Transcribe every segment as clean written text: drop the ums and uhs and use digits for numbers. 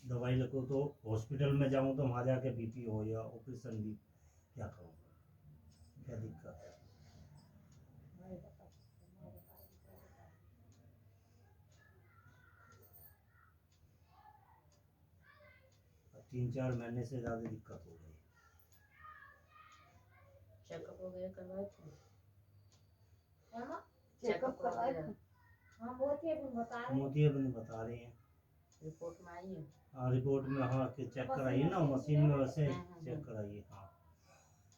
दवाई लगो तो हॉस्पिटल में जाऊँ तो वहाँ जाके बीपी हो या ऑपरेशन भी, क्या करूँ, क्या दिक्कत है। अब 3-4 महीने से ज़्यादा दिक्कत हो गई। चेकअप वगैरह करवाए थे? चेकअप करवाए थे। हाँ मोतियाबिंद बता रही हैं। रिपोर्ट में आई है? हाँ रिपोर्ट में, हाँ कि चेक कराइए ना मशीन में, वैसे चेक कराइए। हाँ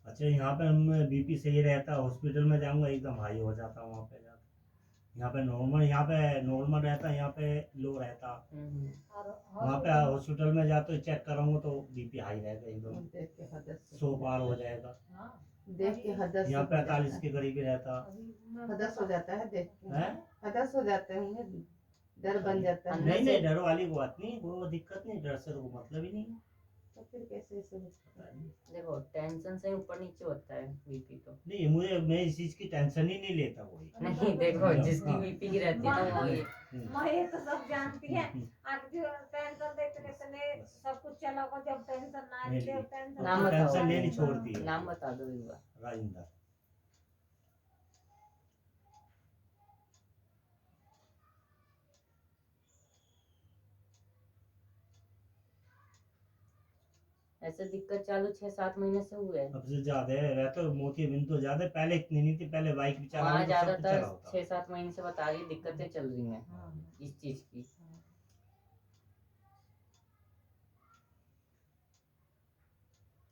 अच्छा, यहाँ पे हम बीपी सही रहता है, हॉस्पिटल में जाऊँगा एकदम हाई हो जाता वहाँ पे जाके। यहाँ पे नॉर्मल रहता, यहाँ पे लो रहता। वहाँ पे हॉस्पिटल में जाते चेक कराऊंगा तो बीपी हाई रहेगा एकदम, देख के हदस 100 पार हो जाएगा। देख के हदस यहाँ 45 के करीब ही रहता हदस हो जाता है, देख के है। हदस हो जाते होंगे, डर बन जाता है। नहीं नहीं, डर वाली बात नहीं, वो दिक्कत नहीं, डर से तो मतलब ही नहीं है। तो फिर कैसे ऐसे देखो टेंशन से ऊपर नीचे होता है बीपी तो। नहीं मैं इस चीज की टेंशन ही नहीं लेता कोई। नहीं देखो जिसकी बीपी की रहती है ना वो ये मैं तो सब जानती है। आज जो टेंशन लेते सब कुछ चला को, जब टेंशन ना आए जब टेंशन नाम बताओ, टेंशन लेनी छोड़ दी है। नाम बता दो एक बार। राजिंदर। ऐसे दिक्कत चालू 6-7 महीने से हुए है? अब से ज्यादा है, रहता मोतियाबिंद तो ज्यादा, पहले इतनी नहीं थी, पहले बाइक भी चला वहाँ तो सब कुछ चला ज्यादातर होता। 6-7 महीने से बता रही दिक्कतें चल रही हैं इस चीज की।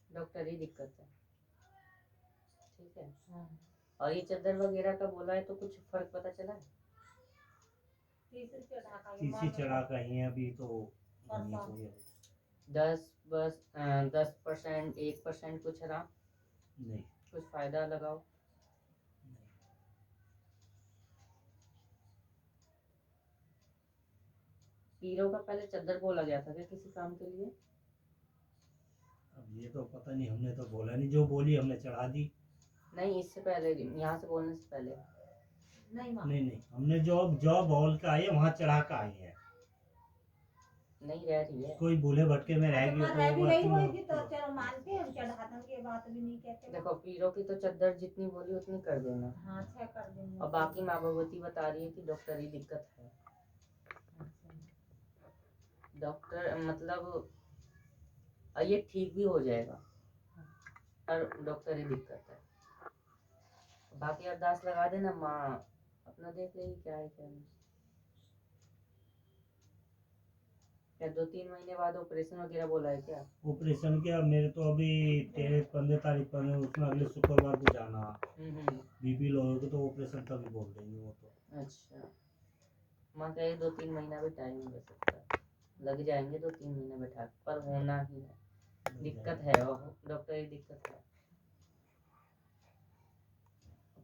डॉक्टर ही दिक्कत है, ठीक है। और ये चद्दर वगैरह का बोला है तो कुछ फर्क पता चला है? तीसरी चढ़ा का ही है अभी तो नहीं कोई है। 10% 1% कुछ रहा नहीं, कुछ फायदा लगाओ। पीरो का पहले चद्दर बोला गया था क्या किसी काम के लिए? अब ये तो पता नहीं, हमने तो बोला नहीं, जो बोली हमने चढ़ा दी। नहीं इससे पहले, यहाँ से बोलने से पहले? नहीं हमने जो बोल के आए वहाँ चढ़ा के आए हैं। नहीं रह रही है कोई भूले भटके में रह गई तो चलो मानते हैं, हम चढ़ाने की बात भी नहीं कहते। देखो पीरो की तो चद्दर जितनी बोली उतनी कर देना। हाँ 6 कर देंगे। और बाकी माँ भगवती बता रही है कि डॉक्टर ही दिक्कत है। डॉक्टर मतलब ये ठीक भी हो जाएगा पर डॉक्टर ही दिक्कत है। बाकी अरदास लगा देना, माँ अपना देख लेगी क्या है क्या नहीं। क्या 2-3 महीने बाद ऑपरेशन वगैरह बोला है क्या? ऑपरेशन क्या, मेरे तो अभी 15 तारीख पर उसमें अगले शुक्रवार को जाना। बीपी लो होगा तो ऑपरेशन तभी बोल देंगे वो तो। अच्छा माँ कहे 2-3 महीना भी टाइम लग सकता है, लग जाएंगे 2-3 महीने बैठा पर होना ही है। दिक्कत है डॉक्टर ही दिक्कत है।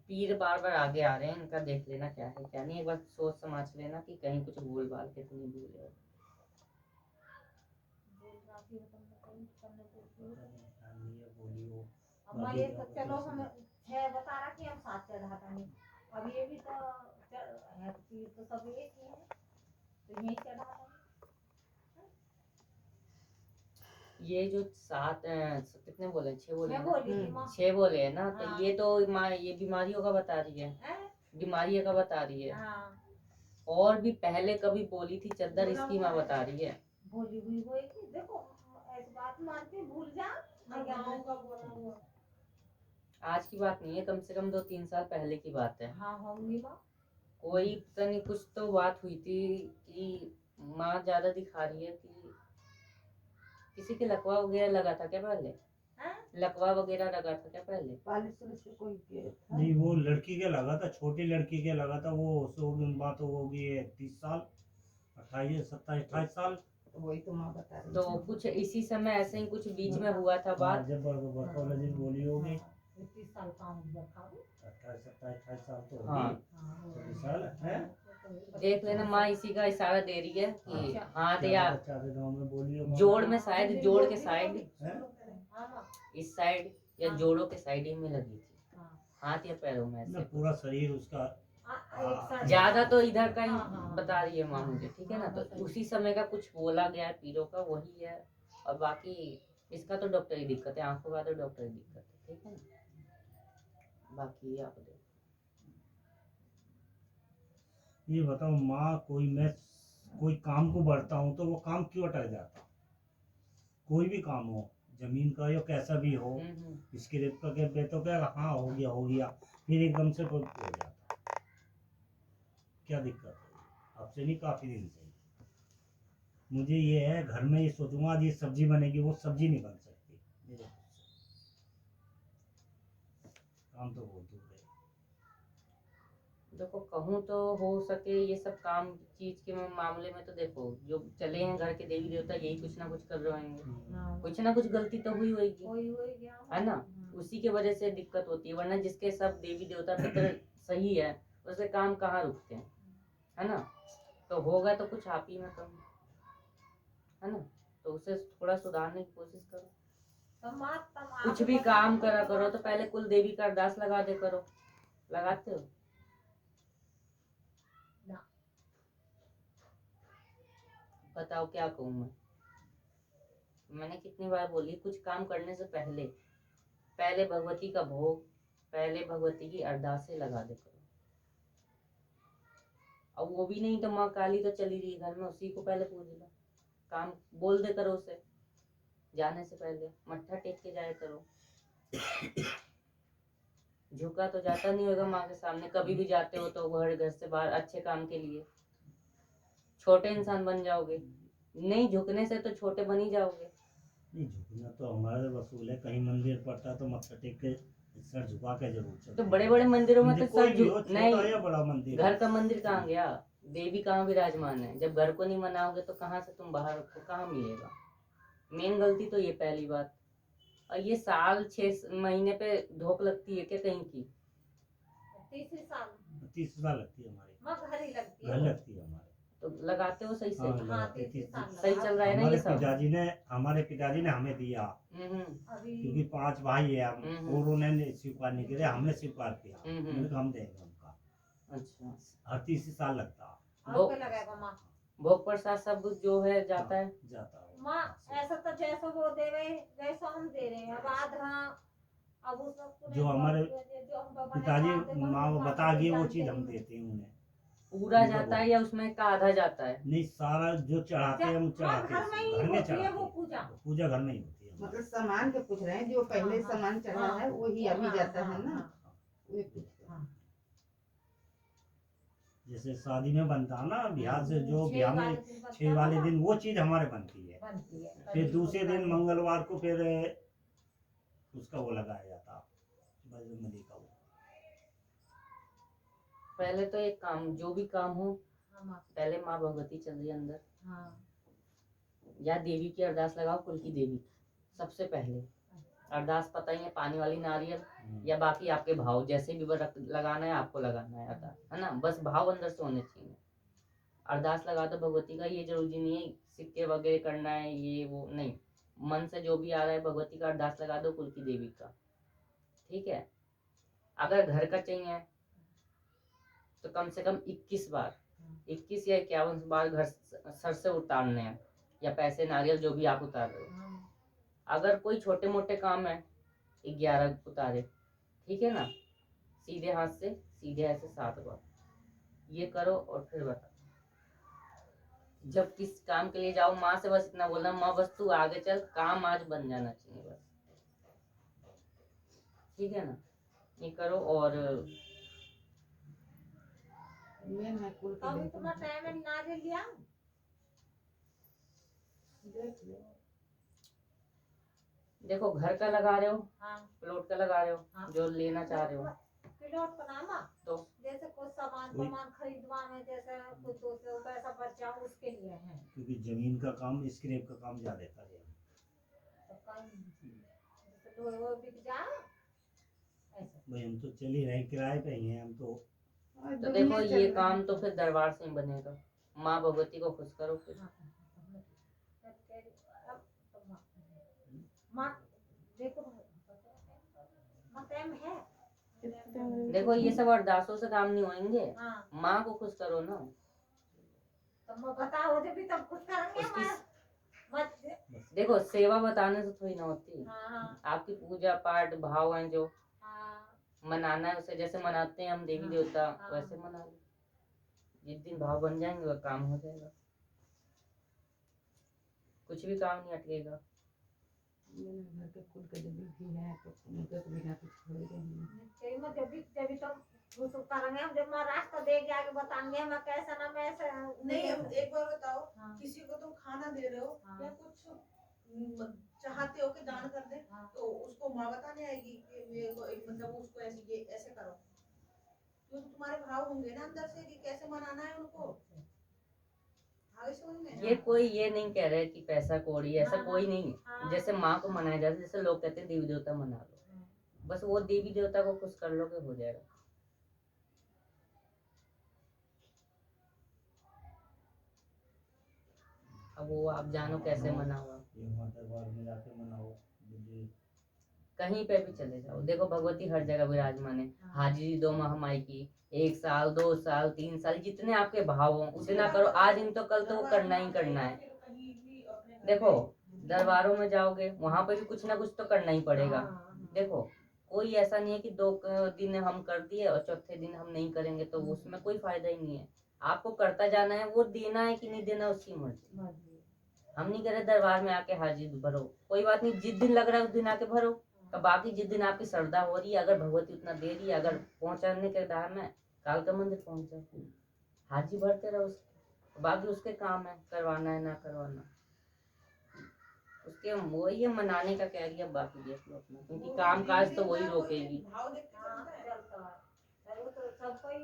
पीर बार बार आगे आ रहे हैं, इनका देख लेना क्या है क्या नहीं, एक बार सोच समझ लेना कि कहीं कुछ भूल भाल के तो नहीं भूले। अब ये तो चलो हम 6 बता रहा कि हम 7 चढ़ाता नहीं, अब ये भी तो है पीर तो सब एक ही है, तो यही चढ़ाता। ये जो 7 कितने बोले, 6 बोले, 6 बोले है ना। तो ये तो ये बीमारियों का बता रही है, बीमारियों का बता रही है। और भी पहले कभी बोली थी चद्दर, इसकी माँ बता रही है। बोली हुई होगी, देखो ऐसी बात मानती भूल जा। आज की बात नहीं है, कम से कम 2-3 साल पहले की बात है। हाँ होंगी माँ। कोई पता नहीं कुछ तो बात हुई थी कि माँ ज्यादा दिखा रही है कि किसी के लकवा वगैरह लगा था क्या पहले? लकवा वगैरह लगा था क्या पहले? नहीं वो लड़की के लगा था, छोटी लड़की के लगा था, वो बात होगी 30 साल 28-27-28 साल। वही तो माँ बता रही। तो कुछ इसी समय ऐसे ही कुछ बीच में हुआ था बात। जब बर्फोलॉजी बोली होगी 30 साल का उम्र था, 28-27-28 साल तो होगी। हाँ 30 साल है। देख लेना, माँ इसी का इशारा दे रही है कि हाथ या गाँव में बोली जोड़ में शायद, जोड़ के साइड, इस साइड या जोड़ों के साइड ही में लगी थी, हाथ या पैरों में ना, से। पूरा शरीर उसका एक साथ ज्यादा तो इधर का ही हाँ। बता रही है माँ मुझे, ठीक है ना। हाँ, तो बस वही। उसी समय का कुछ बोला गया है पीरो का, वही है। और बाकी इसका तो डॉक्टर ही दिक्कत है, आंखों का तो डॉक्टर ही दिक्कत है, ठीक है ना। बाकी आप देखो। ये बताओ माँ, कोई काम को बढ़ता हूँ तो वो काम क्यों अटक जाता? कोई भी काम हो, जमीन का या कैसा भी हो, इसके रेट का क्या तो क्या, हाँ हो गया, फिर एकदम से कोई हो जाता। क्या दिक्कत है? आपसे नहीं, काफी दिन से मुझे ये है, घर में ये सोचूंगा आज ये सब्जी बनेगी, वो सब्जी नहीं बन सकती मेरे से। काम तो बहुत दूर है। देखो कहूँ तो हो सके ये सब काम चीज के मामले में, तो देखो जो चले हैं घर के देवी देवता, यही कुछ ना कुछ कर रहे होंगे, हाँ, कुछ ना कुछ गलती तो हुई होगी, वही गया है ना। उसी के वजह से दिक्कत होती है, वरना जिसके सब देवी देवता पितर सही है, उसके काम कहाँ रुकते हैं, है ना। तो होगा तो कुछ आप ही में कम, है ना। तो उसे थोड़ा सुधारने की कोशिश करो। कुछ भी काम करा करो तो पहले कुल देवी का अरदास लगा दे करो। लगाते हो? ना। बताओ क्या कहूँ मैं। मैंने कितनी बार बोली, कुछ काम करने से पहले भगवती का भोग, पहले भगवती की अरदासें लगा दे करो। अब वो भी नहीं तो माँ काली तो चली रही घर में, उसी को पहले पूज लो। काम बोल दे करो उसे, जाने से पहले मत्था टेक के जाया करो। झुका तो जाता नहीं होगा माँ के सामने, कभी भी जाते हो तो घर से बाहर अच्छे काम के लिए, छोटे इंसान बन जाओगे। नहीं झुकने से तो छोटे बन ही जाओगे। नहीं, झुकना तो हमारे वसूल है, कहीं मंदिर पड़ता तो मत्था टेक के सर झुका के जरूर चलते तो हैं। बड़े बड़े मंदिरों में तो कोई सर भी हो, छोटा नहीं, या बड़ा मंदिर, घर का मंदिर कहाँ गया, देवी कहाँ विराजमान है। जब घर को नहीं मनाओगे तो कहाँ से तुम बाहर को कहाँ मिलेगा। मेन गलती तो ये पहली बात। और ये साल 6 महीने पे धोख लगती है क्या कहीं की? तीसरी साल 30 साल लगती है हमारी, माँ घर ही लगती घर है। लगती है हमारे। तो लगाते हो सही से? हाँ, हाँ, लगाते 30 साल सही चल रहा है ना ये सब? हमारे पिताजी ने हमें दिया, अभी क्योंकि 5 भाई है हम, हम्म। और उन्होंने स्वीकार नहीं किया, हमने स्वीकार किया, मैंने कहा हम देंगे उनका। अच्छा, हर 30 साल लगता और पे लगाएगा माँ। भोग प्रसाद सब जो है जाता है? जाता है। माँ ऐसा तो जैसा वो दे रहे वैसा हम दे रहे हैं। अब आधा अब उसमें जो हमारे जो हम बाबा ने पिताजी कहा थे, माँ हम बता गए वो जानते चीज ही हम नहीं। देते हैं उन्हें। पूरा उनका जाता है भोग। या उसमें का आधा जाता है? नहीं, सारा जो चढ़ाते हैं हम चढ़ाते घर में ही घर में होती है चढ़ाते वो हैं। पूजा। पूजा घर में ही होती है। मतलब सामान के पूछ रहे हैं, जो पहले हाँ, सामान चढ़ा हाँ, है वही अभी हाँ, जाता हाँ, है ना, हाँ, वही पूछ रहे हैं। हाँ। जैसे शादी में बनता है ना, बिहार से जो छह बिहार वाले में दिन बनता 6 वाले है, दिन वो चीज हमारे बनती है। फिर दूसरे दिन मंगलवार को फिर उसका वो लगाया जाता, बजरंगबली का वो। पहले तो एक काम, जो भी काम हो हाँ, माँ। पहले माँ भगवती चल रही है अंदर, हाँ, या देवी की अरदास लगाओ, कुल की देवी सबसे पहले अरदास। पता ही है, पानी वाली नारियल या बाकी आपके भाव जैसे भी लगाना है आपको लगाना है अरदास, है ना। बस भाव अंदर से होने चाहिए। अरदास लगा दो भगवती का, ये जरूरी नहीं है सिक्के वगैरह करना है ये वो, नहीं। मन से जो भी आ रहा है भगवती का अरदास लगा दो, कुल की देवी का, ठीक है। अगर घर का चाहिए तो कम से कम 21 बार, 21 या 51 बार घर सर से उतारने हैं, या पैसे नारियल जो भी आप उतार रहे हो। हाँ। अगर कोई छोटे मोटे काम है 11 उतारे, ठीक है ना। सीधे हाथ से सीधे ऐसे 7 बार ये करो, और फिर बता। जब किस काम के लिए जाओ माँ से बस इतना बोलना, माँ बस तू आगे चल, काम आज बन जाना चाहिए बस, ठीक है ना। ये करो। और मेन है कुल की अभी देवी। तुम्हारा टाइम है नारियल लिया। देख लो। देखो घर का लगा रहे हो, हाँ, प्लॉट का लगा रहे हो, हाँ। जो लेना चाह रहे हो, प्लॉट का नाम तो जैसे कुछ सामान वही। सामान खरीदवाना है, जैसे कुछ तो पैसा बच जाओ उसके लिए है। क्योंकि जमीन का काम, स्क्रैप का काम ज्यादा कर रहे हैं। तो जैसे वो बिक जाए ऐसे। भाई हम तो चल ही रहे, किराए पे ही हैं हम तो। और तो दुनिया देखो चल ये रही काम है। तो फिर दरबार से ही बनेगा। माँ भगवती को खुश करो फिर। हाँ, माँ देखो माँ टाइम है देखो ये सब अरदासों से काम नहीं होंगे, हाँ माँ को खुश करो ना। तो मैं बताओ जब भी तब कुछ करेंगे उसकी मत देखो सेवा बताने से थोड़ी ना होती। हाँ आपकी पूजा पाठ भाव है जो हाँ मनाना है, उसे जैसे मनाते हैं हम देवी हाँ, देवता हाँ। वैसे मना लो। जिस दिन भाव बन जाएंगे वह काम हो जाएगा, कुछ भी काम नहीं अटकेगा। घर के कुल के जब भी है तो उनके तो बिना कुछ होएगा नहीं। सही में जब भी तुम कुछ करेंगे हम जब मैं रास्ता दे के आगे बताएंगे मैं कैसा ना मैं ऐसा नहीं हम एक बार बताओ, हाँ। किसी को तुम खाना दे रहे हो हाँ। या कुछ चाहते हो कि दान कर दे, हाँ। तो उसको माँ बताने आएगी कि मेरे को मतलब उसको ऐसे ये ऐसे करो, क्योंकि तुम्हारे भाव होंगे ना अंदर से कि कैसे मनाना है उनको। आगे समझ में ये कोई ये नहीं कह रहे कि पैसा कौड़ी ऐसा हाँ, कोई नहीं है। हाँ। जैसे माँ को मनाया जाता है, जैसे लोग कहते हैं देवी देवता मना लो, बस वो देवी देवता को खुश कर लोगे हो जाएगा। अब वो आप जानो कैसे मनाओ, ये वहाँ दरबार में जाके मनाओ, दिल्ली कहीं पे भी चले जाओ। देखो भगवती हर जगह विराजमान है। हाजिरी दो महामाई की, 1 साल 2 साल 3 साल जितने आपके भाव हो उतना करो, आज नहीं तो कल तो वो करना ही करना है। देखो दरबारों में जाओगे वहां पे भी कुछ ना कुछ तो करना ही पड़ेगा। देखो कोई ऐसा नहीं है कि 2 दिन हम कर दिए और चौथे दिन हम नहीं करेंगे तो उसमें कोई फायदा ही नहीं है। आपको करता जाना है, वो देना है कि नहीं देना उसकी मर्जी। हम नहीं कह रहे दरबार में आके हाजिरी भरो, कोई बात नहीं, जिस दिन लग रहा है उस दिन आके भरो। तो बाकी जिस दिन आपकी श्रद्धा हो रही है, अगर भगवती उतना दे रही है, अगर पहुंचाने के दाम में कालका मंदिर पहुंच जाओ, हाजी भरते रहो उसके, बाकी उसके काम है करवाना है ना करवाना, उसके वही है मनाने का कह रही है, बाकी देख लो अपना, क्योंकि काम काज तो वही रोकेगी। भाव देख के चलता है। वो तो सबको ही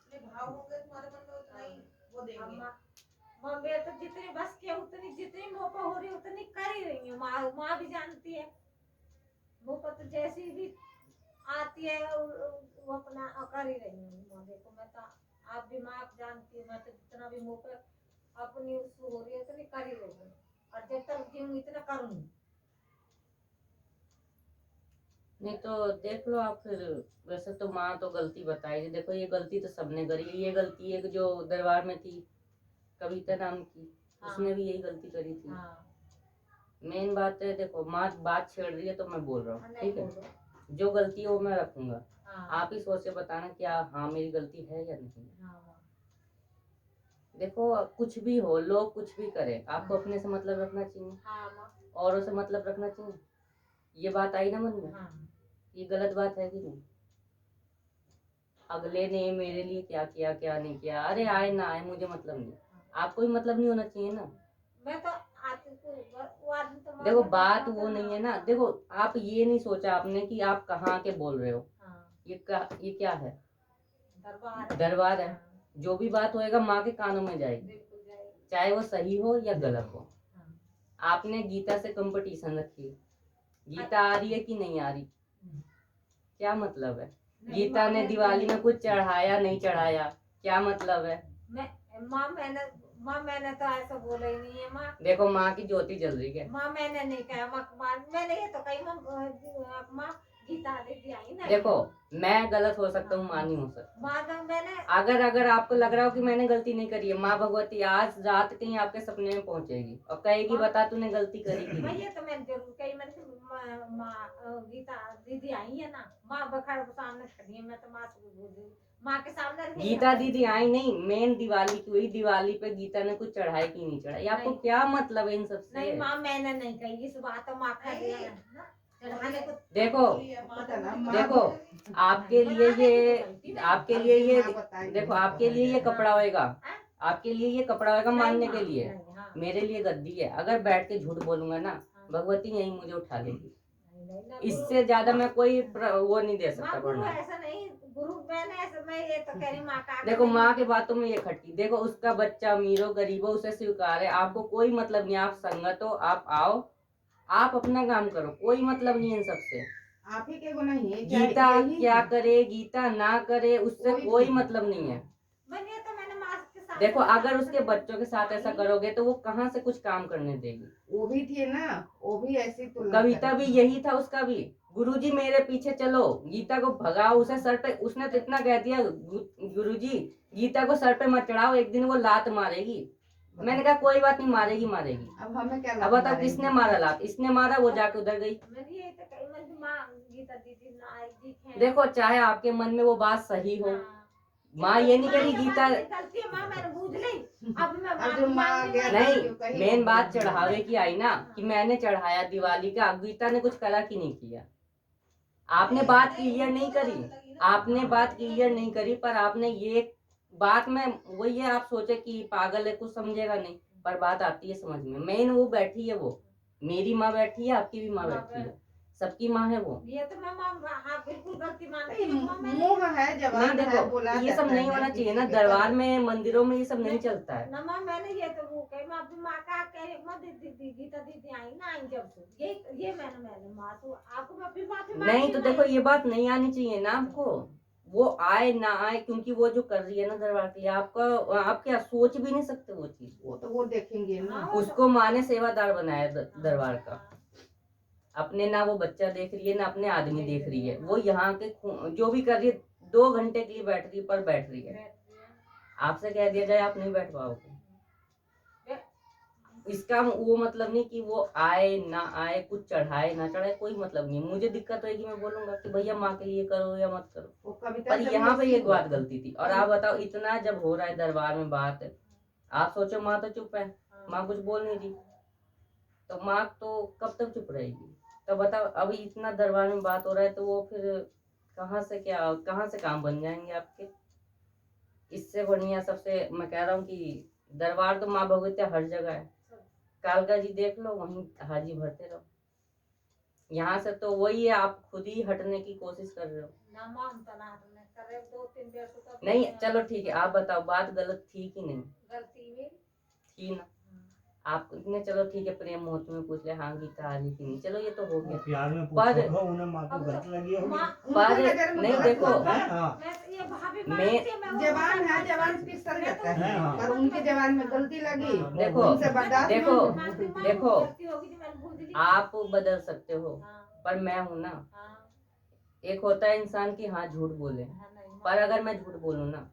जितने भाव होंगे तुम्हारे मन में उतना ही वो देंगे। मम्मी तो जितनी बस के उतनी जितनी मौका हो रही उतनी कर ही रही है। माँ भी जानती है मौका तो जैसी भी आती है वो अपना कर ही रही हूँ। देखो मैं तो आप भी माँ जानती है, मैं तो जितना भी मौका अपनी उसको हो रही है उतनी कर ही रही हूँ, और जब तक जीऊँ इतना करूँगी। नहीं तो देख लो आप फिर, वैसे तो माँ तो गलती बताएगी। देखो ये गलती तो सबने करी, ये गलती है जो दरबार में थी कविता नाम की, उसने भी यही गलती करी थी। मेन बात है देखो माँ बात छेड़ रही है तो मैं बोल रहा हूँ, ठीक है, जो गलती है वो मैं रखूंगा, आप ही सोच के बताना क्या हाँ मेरी गलती है या नहीं। देखो कुछ भी हो, लोग कुछ भी करें, आपको अपने से मतलब रखना चाहिए, औरों से मतलब रखना चाहिए। ये बात आई ना मन में, ये गलत बात है कि नहीं? अगले ने मेरे लिए क्या किया क्या नहीं किया, अरे आए ना आए मुझे मतलब नहीं, आपको भी मतलब नहीं होना चाहिए ना। मैं तो आती वो आदमी तो देखो बात वो नहीं है ना, देखो आप ये नहीं सोचा आपने कि आप कहाँ के बोल रहे हो, ये क्या है, दरबार है। जो भी बात होएगा माँ के कानों में जाएगी, चाहे वो सही हो या गलत हो। आपने गीता से कंपटीशन रखी, गीता आ रही है कि नहीं आ रही, क्या मतलब है? गीता ने दिवाली में कुछ चढ़ाया नहीं चढ़ाया, क्या मतलब है? माँ मैंने तो ऐसा बोला ही नहीं है। माँ देखो माँ की ज्योति जल रही है। माँ मैंने नहीं कहा, मैंने ये तो कही माँ गीता दीदी आई ना। देखो मैं गलत हो सकता हूँ, माँ नहीं हो सकता। माँ मैंने अगर आपको लग रहा हो कि मैंने गलती नहीं करी है, माँ भगवती आज रात कहीं आपके सपने में पहुंचेगी और कहेगी बता तूने गलती करी की नहीं। ये तो मैंने जरूर कही, मैंने माँ गीता दीदी आई है ना, माँ बखर सामने खड़ी है, मैं तो माँ से बोल रही माँ के सामने गीता दीदी आई नहीं, मेन दिवाली की हुई, दिवाली पे गीता ने कुछ चढ़ाई की नहीं चढ़ाई, आपको क्या मतलब है इन सब से? नहीं माँ मैंने नहीं कही इस बात, माँ खा दिया देखो आपके लिए ये देखो आपके लिए ये कपड़ा होएगा, आपके लिए ये कपड़ा होएगा मानने के लिए, मेरे लिए गद्दी है। अगर बैठ के झूठ बोलूंगा ना भगवती यही मुझे उठा लेगी, इससे ज्यादा मैं कोई वो नहीं दे सकता पढ़ना। ऐसा नहीं गुरु मैंने ऐसा मैं ये तो कह रही माँ का देखो माँ के बातों में ये खट्टी, देखो उसका बच्चा अमीरो गरीबो उसे स्वीकार है, आपको कोई मतलब नहीं, आप संगत हो, आप आओ, आप अपना काम करो, कोई मतलब नहीं इन सबसे। आप ही के गुना ही है, गीता क्या करे गीता ना करे उससे कोई मतलब नहीं है। देखो अगर उसके बच्चों के साथ ऐसा करोगे तो वो कहाँ से कुछ काम करने देगी। वो भी थी ना, वो भी ऐसी तो कविता भी यही था उसका भी, गुरुजी मेरे पीछे चलो, गीता को भगाओ, उसे सर पे, उसने तो इतना कह दिया, गुरुजी गीता को सर पे मत चढ़ाओ, एक दिन वो लात मारेगी। मैंने कहा कोई बात नहीं, मारेगी मारेगी। अब हमें क्या अब बताओ किसने मारा लात? इसने मारा, वो जाके उधर गई। मैंने ये तो कही, मैं माँ गीता दीदी ना आएगी खेल। देखो चाहे आपके मन में वो बात सही हो, माँ ये नहीं करी गीता गलती है माँ, मैंने बूझ ली। अब मैं अब जो माँ माफी गया मांगने नहीं, तो कहीं मेन बात बोल दिया। चढ़ावे की आई ना, कि मैंने चढ़ाया दिवाली का, गीता ने कुछ करा कि नहीं किया। आपने बात क्लियर नहीं करी, आपने बात क्लियर नहीं करी, पर आपने ये बात में वही है, आप सोचे कि पागल है, कुछ समझेगा नहीं, पर बात आती है समझ में। मेन वो बैठी है, वो मेरी माँ बैठी है, आपकी भी माँ बैठी है, सबकी माँ है वो। ये तो मैं माँ, हाँ बिल्कुल गलती मानती नहीं, हूँ माँ, मैंने मुंह है नहीं जवान है, देखो, बोला ये सब जाता नहीं है होना चाहिए किसी ना, के दरबार पर। में मंदिरों में ये सब नहीं चलता है। ना माँ, मैंने ये तो वो कही, मैं अपनी माँ का कह रही मत दीदी, गीता दीदी आई ना, आई जब से ये मैंने माँ तो आपको मैं फिर माफी मांगती नहीं तो हूँ, देखो, ये बात नहीं आनी चाहिए ना आपको, वो आए ना आए, क्योंकि वो जो कर रही है ना दरबार के लिए, आपका आप क्या सोच भी नहीं सकते वो चीज। वो तो वो देखेंगे ना। हाँ, उसको माँ ने सेवादार बनाया दरबार का, अपने ना वो बच्चा देख रही है ना अपने आदमी देख रही है, वो यहाँ के जो भी कर रही है, 2 घंटे के लिए बैठ रही है, पर बैठ रही है। आपसे कह दिया जाए आप नहीं बैठ पाओगे। इसका वो मतलब नहीं कि वो आए ना आए, कुछ चढ़ाए ना चढ़ाए, कोई मतलब नहीं। मुझे दिक्कत होगी, मैं बोलूंगा कि भैया माँ के लिए करो या मत करो, वो कविता पर जब यहाँ पे ऐसी ये बात हुई, गलती थी। और आप बताओ, इतना जब हो रहा है दरबार में बात, आप सोचो माँ तो चुप है, माँ कुछ बोल नहीं रही, तो माँ तो कब तक चुप रहेगी? तो बताओ, अभी इतना दरबार में बात हो रहा है, तो वो फिर कहाँ से काम बन जाएंगे आपके? इससे बढ़िया सबसे मैं कह रहा हूँ कि दरबार तो माँ भगवती हर जगह है। कालका जी देख लो, वहीं हाजी भरते रहो। यहाँ से तो वही है, आप खुद ही हटने की कोशिश कर रहे हो। ना माँ हम तो ना हटने कर रहे, 2-3 बेर तो तब नहीं चलो ठीक है, आप बताओ बात गलत थी कि नहीं गलती हुई। थी ना? आप इतने, चलो ठीक है, प्रेम मोहत्व में पूछ ले, हाँ गीता आ रही थी नहीं, चलो ये तो हो गया। प्यार में पर- पूछो, उन्हें माँ को गलत लगी होगी। माँ पर उनकी नजर में नहीं गलत देखो, बात है। हाँ मैं ये भाभी मैं- मानती है, मैं वो जवान है, मानती जवान हूँ। फिसल मैं तो जाता है, हाँ। पर उनकी जवान में गलती लगी, देखो, उनसे बर्दाश्त नहीं देखो, हुआ। देखो, गलती होगी जो मैंने बूझ ली। आप बदल सकते हो, हाँ, पर मैं हूं ना। हाँ, एक होता है इंसान की हाँ झूठ बोले, हाँ, नहीं, माँ- पर अगर मैं झूठ बोलूं ना,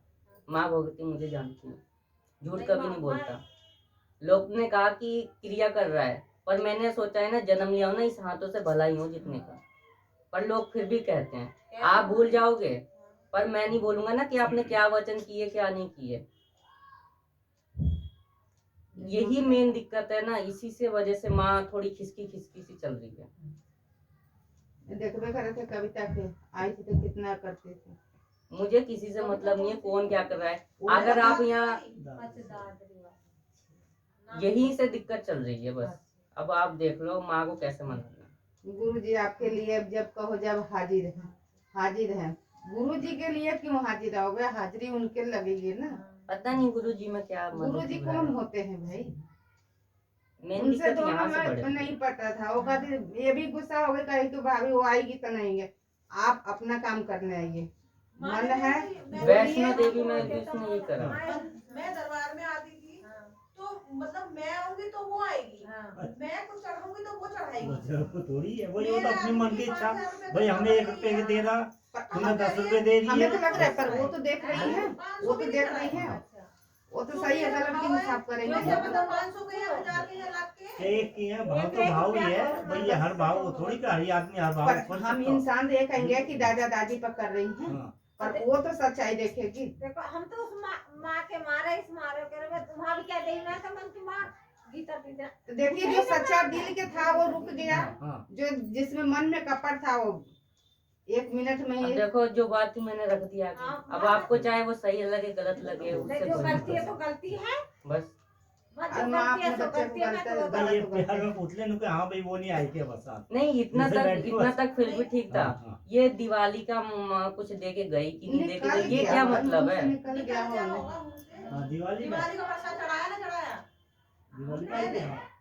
माँ भगवती मुझे जानती है, झूठ नहीं, कभी माँ- नहीं बोलता। लोग ने कहा कि क्रिया कर रहा है, पर मैंने सोचा है ना, जन्म लिया हो ना इस हाथों से, भला ही हो जितने का। पर लोग फिर भी कहते हैं आप भूल जाओगे, पर मैं नहीं बोलूंगा ना कि आपने क्या वचन किए क्या नहीं किए। यही मेन दिक्कत है ना, इसी से वजह से माँ थोड़ी खिसकी सी चल रही है। देखबे करे थे कविता के, आई थी तो कितना करते थे। मुझे किसी से मतलब नहीं है कौन क्या कर रहा है। अगर आप यहाँ, यही से दिक्कत चल रही है बस। अब आप देख लो माँ को कैसे मनाना। गुरु जी आपके लिए जब कहो जब हाजिर है, हाजिर है। गुरु जी के लिए क्यों हाजिर रहोगे, हाजिरी उनके लगेगी ना। पता नहीं गुरु जी में क्या गुरु जी मदद हो रहा कौन है। होते हैं भाई? मेन उनसे दिक्कत दोनों यहाँ से में बढ़ नहीं पता था। वो कहती ये भी गुस्सा हो गई, कही तो भाभी वो आएगी तो नहीं है, आप अपना काम करने आइए। मन है वैष्णो देवी में भी उसने यही करा। मैं दरबार में आती थी, तो मतलब मैं आऊंगी तो वो आएगी, मैं कुछ चढ़ाऊंगी तो वो चढ़ाएगी। वो थोड़ी है, वही वो तो मेरा अपनी मन की आदमी इच्छा। 5,000 रुपए भाई का हमें 1 रुपए दे रहा, तुम्हें 10 रुपए दे रही हमें है। तो लग रहा है, पर वो तो देख रही है, वो तो देख रही है, वो तो सही है गलत की हिसाब जो करेंगे। क्या पता 500 के या 1000 के या लाख के। एक ही है, भाव तो भाव ही है भाई। ये हर भाव वो थोड़ी का हर आदमी हर भाव पर खोल हम सकता हो। इंसान ये कहेंगे कि दादा दादी पर कर रही हैं, हाँ। पर वो तो सच्चाई देखेगी। देखो हम तो उस माँ के मारे इस मारे करे में तुम्हारा भी क्या देना था मन की माँ गीता पीता। तो देखिए जो सच्चा दिल के था वो रुक गया, हाँ। जो जिसमें मन में कपट था वो 1 मिनट में अब ही। देखो जो बात थी मैंने रख दिया आगे। हाँ, अब आपको चाहे वो सही लगे गलत लगे, नहीं, उससे जो कोई गलती है नहीं तो गलती है, बस। बस और जो माँ गलती है अपने सो बच्चे गलती है। मैं तो को भाई ये गलत प्यार में पूछ लेने को, हाँ भाई वो नहीं आई क्या बस। नहीं इतना जैसे तक बैठे इतना बस। तक फिर भी ठीक था। हाँ, हाँ। ये दिवाली का कुछ दे के गई कि नहीं दे के निकल गई, ये गया क्या होगा, मतलब मुंह से है? निकल गया क्या होगा। होगा मुझसे? हाँ, दिवाली का दिवाली का प्रसाद चढ़ाया ना चढ़ाया? दिवाली का ही है।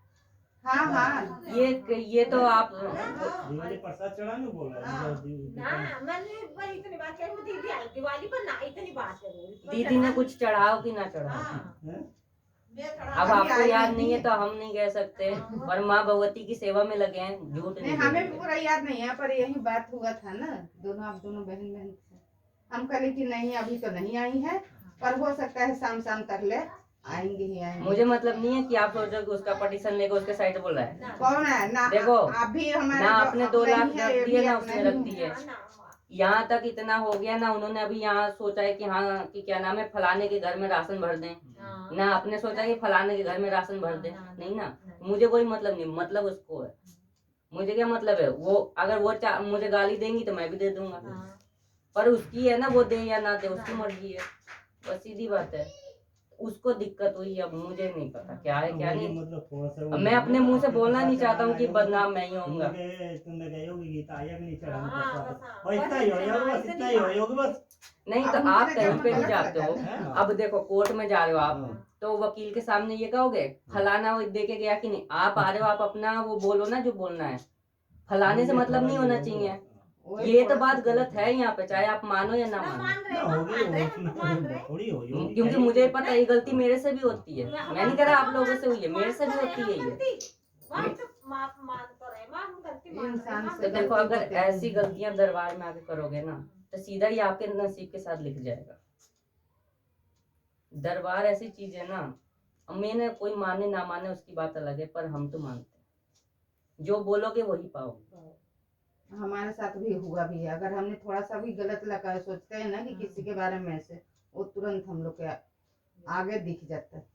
हाँ हाँ ये तो आप दिवाली प्रसाद चढ़ाने बोल रहा है। ना मैंने पर इतनी बात कही, दीदी आई दिवाली पर ना इतनी बात है। दीदी ने कुछ चढ़ाओ कि ना चढ़ाओ? हाँ। हैं? मैं थोड़ा अब अभी आपको आई याद नहीं नहीं है है। तो हम नहीं कह सकते, पर माँ भगवती की सेवा में लगे हैं, झूठ नहीं नहीं हमें भी बोलेंगे। पूरा याद नहीं है, पर यही बात हुआ था ना, दोनों आप दोनों बहन बहन थे। हम कहे कि नहीं अभी तो नहीं आई है, पर हो सकता है शाम शाम तक ले आएंगे ही आएंगे। मुझे मतलब नहीं है कि आप सोचो कि उसका पटिशन लेकर उसके साइड बोल रहा है। कौन है ना, देखो, आप भी हमारे ना जो अपने अपना 2 लाख ही है, रख ये दिए भी ना अपना उसने ही रख है। दिए। ना, ना, यहाँ तक इतना हो गया ना, उन्होंने अभी यहाँ सोचा है कि हाँ कि क्या नाम है फलाने के घर में राशन भर दें, हाँ, ना आपने सोचा कि फलाने के घर में राशन भर दें, नहीं ना। मुझे कोई मतलब नहीं, मतलब उसको है। मुझे क्या मतलब है, वो अगर वो मुझे गाली देंगी तो मैं भी दे दूंगा, हाँ, पर उसकी है ना, वो दे या ना दे उसकी मर्जी है, बस सीधी बात है। उसको दिक्कत हुई, अब मुझे नहीं पता क्या है क्या वही नहीं। मतलब थोड़ा सा अब मैं अपने मुंह से बोलना नहीं चाहता हूँ कि बदनाम मैं ही होऊंगा। तुमने कहे होगी गीता आया कि नहीं चढ़ाने हाँ, का बस, हाँ, बस इतना ही हो यार, बस इतना ही हो बस। नहीं तो अब आप उनके कहीं नजर पे में भी गलत जाते हो, लगा ना। अब देखो कोर्ट में जा रहे हो आप, हाँ। तो वकील के सामने ये कहोगे फलाना वो दे के गया कि नहीं। आप आ रहे हो, आप अपना वो बोलो ना जो बोलना है, फलाने से मतलब नहीं होना चाहिए। वही ये तो थोड़ा बात सा गलत है यहाँ पे, चाहे आप मानो या ना ना मानो। मान रहे ना माँ, होगी मान रहे हम तो मान रहे। थोड़ी होगी क्योंकि मुझे पता है ये गलती मेरे से भी होती है, मैं नहीं कह रहा आप लोगों से हुई है, मेरे से भी होती है ये। मान तो मान तो रहे, माँ हम गलती मान रहे, इंसान माँ से तो देखो गलती अगर होती है। ऐसी गलतियां दरबार में आके करोगे ना, तो सीधा ही आपके नसीब के साथ लिख जाएगा। दरबार ऐसी चीज है ना, अब मैंने कोई माने ना माने उसकी बात अलग है, पर हम तो मानते हैं, जो बोलोगे वही पाओगे। हमारे साथ भी हुआ भी है, अगर हमने थोड़ा सा भी गलत लगा सोचते हैं ना कि किसी के बारे में ऐसे, वो तुरंत हम लोग के आगे दिख जाता है।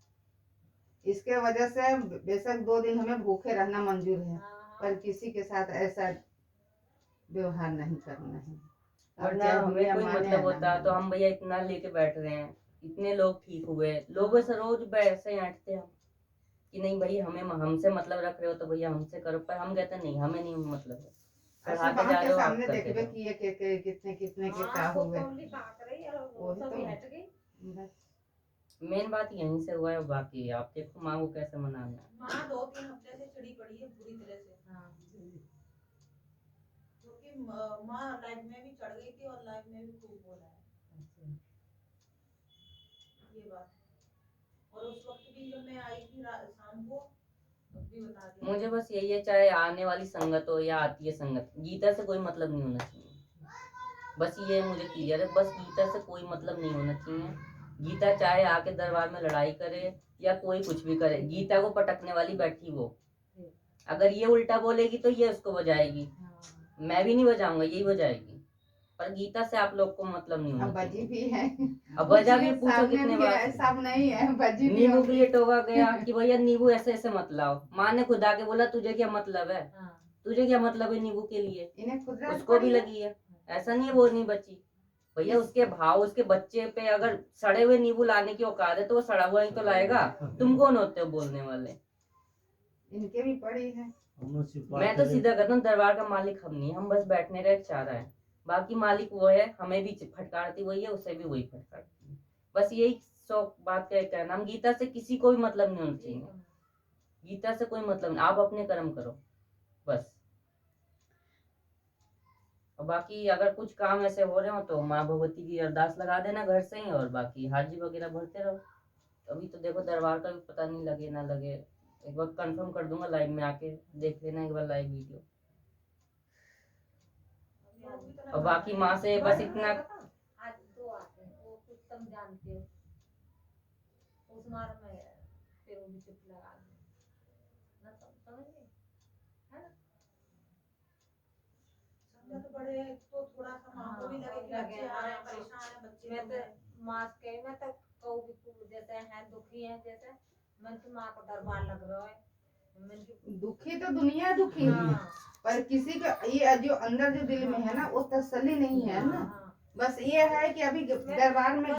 इसके वजह से बेशक 2 दिन हमें भूखे रहना मंजूर है, पर किसी के साथ ऐसा व्यवहार नहीं करना है। अब वरना चाहे हमें दुनिया कोई माने मतलब या ना होता तो माने। हम भैया इतना लेके बैठ रहे हैं, इतने लोग ठीक हुए, लोगों से रोज वैसे ही हटते हम कि नहीं भाई हमें हमसे मतलब रख रहे हो तो भैया हमसे करो, पर हम कहते नहीं हमें नहीं मतलब है, अच्छा चढ़ाते जा के रहे हो आप सामने करते देखबे जाओ। कि ये कितने कितने के क्या हाँ, वो हुए। पब्लिक आंक रही है, वो वही सब तो। हट गई। बस मेन बात यहीं से हुआ है, बाकी आप देखो माँ को कैसे मनाना है। माँ 2-3 हफ्ते से चिड़ी पड़ी है पूरी तरह से, हाँ, क्योंकि माँ लाइफ में भी चढ़ गई थी और लाइफ में भी खूब बोला है ये बात। और उस वक्त भी जब मैं आई थी शाम को, तब भी बता दिया मुझे बस यही है, चाहे आने वाली संगत हो या आती है संगत, गीता से कोई मतलब नहीं होना चाहिए, बस ये मुझे क्लियर है, बस गीता से कोई मतलब नहीं होना चाहिए। गीता चाहे आके दरबार में लड़ाई करे या कोई कुछ भी करे, गीता को पटकने वाली बैठी वो, अगर ये उल्टा बोलेगी तो ये उसको बजाएगी, मैं भी नहीं बजाऊंगा, यही बजाएगी, पर गीता से आप लोग को मतलब नहीं अब होना बजी चाहिए। भी है, अब बजा भी उसमें पूछो सामने कितने भी बार है, से। सब नहीं है, बजी भी नींबू के होगी। लिए टोका गया कि भैया नींबू ऐसे ऐसे मत लाओ, माँ ने खुद आके बोला तुझे क्या मतलब है, हाँ, तुझे क्या मतलब है नींबू के लिए, इन्हें खुदरा उसको भी लगी है, ऐसा नहीं है वो नहीं बची भैया, उसके भाव उसके बच्चे पे अगर सड़े हुए नींबू लाने की औकात है तो वो सड़ा हुआ ही तो लाएगा, तुम कौन होते हो बोलने वाले। इनके भी पड़ी है। मैं तो सीधा कहता हूँ दरबार का मालिक हम नहीं, हम बस बैठने का एक चारा है, बाकी मालिक वो है, हमें भी फटकारती वही है, उसे भी वही फटकारती है, बस यही सौ बात का एक कहना, हम गीता से किसी को भी मतलब नहीं होना चाहिए, गीता से कोई मतलब नहीं, आप अपने कर्म करो बस। और बाकी अगर कुछ काम ऐसे हो रहे हो तो माँ भगवती की अरदास लगा देना घर से ही, और बाकी हाजी वगैरह भरते रहो। अभी तो देखो दरबार का भी पता नहीं लगे ना लगे, एक बार कंफर्म कर दूंगा, लाइव में आके देख लेना एक बार लाइव वीडियो। और बाकी माँ से बस इतना, आज 2 आते हैं, वो कुछ तुम जानते हो, उस मार में फिर वो भी चुप लगा दी ना, समझ गए है ना। समझा तो बड़े तो थोड़ा सा माँ को भी लगे कि बच्चे आ रहे हैं, परेशान है बच्चे मैं लोग तो हैं। माँ के मैं तो कहूँ कि तू जैसे है दुखी है, जैसे मैं तो माँ को दरबार लग रहा है, मैं दुखी तो दुनिया दुखी है, हाँ, पर किसी का ये जो अंदर जो दिल में है ना वो तसल्ली नहीं है ना। हाँ, बस ये है कि अभी दरबार में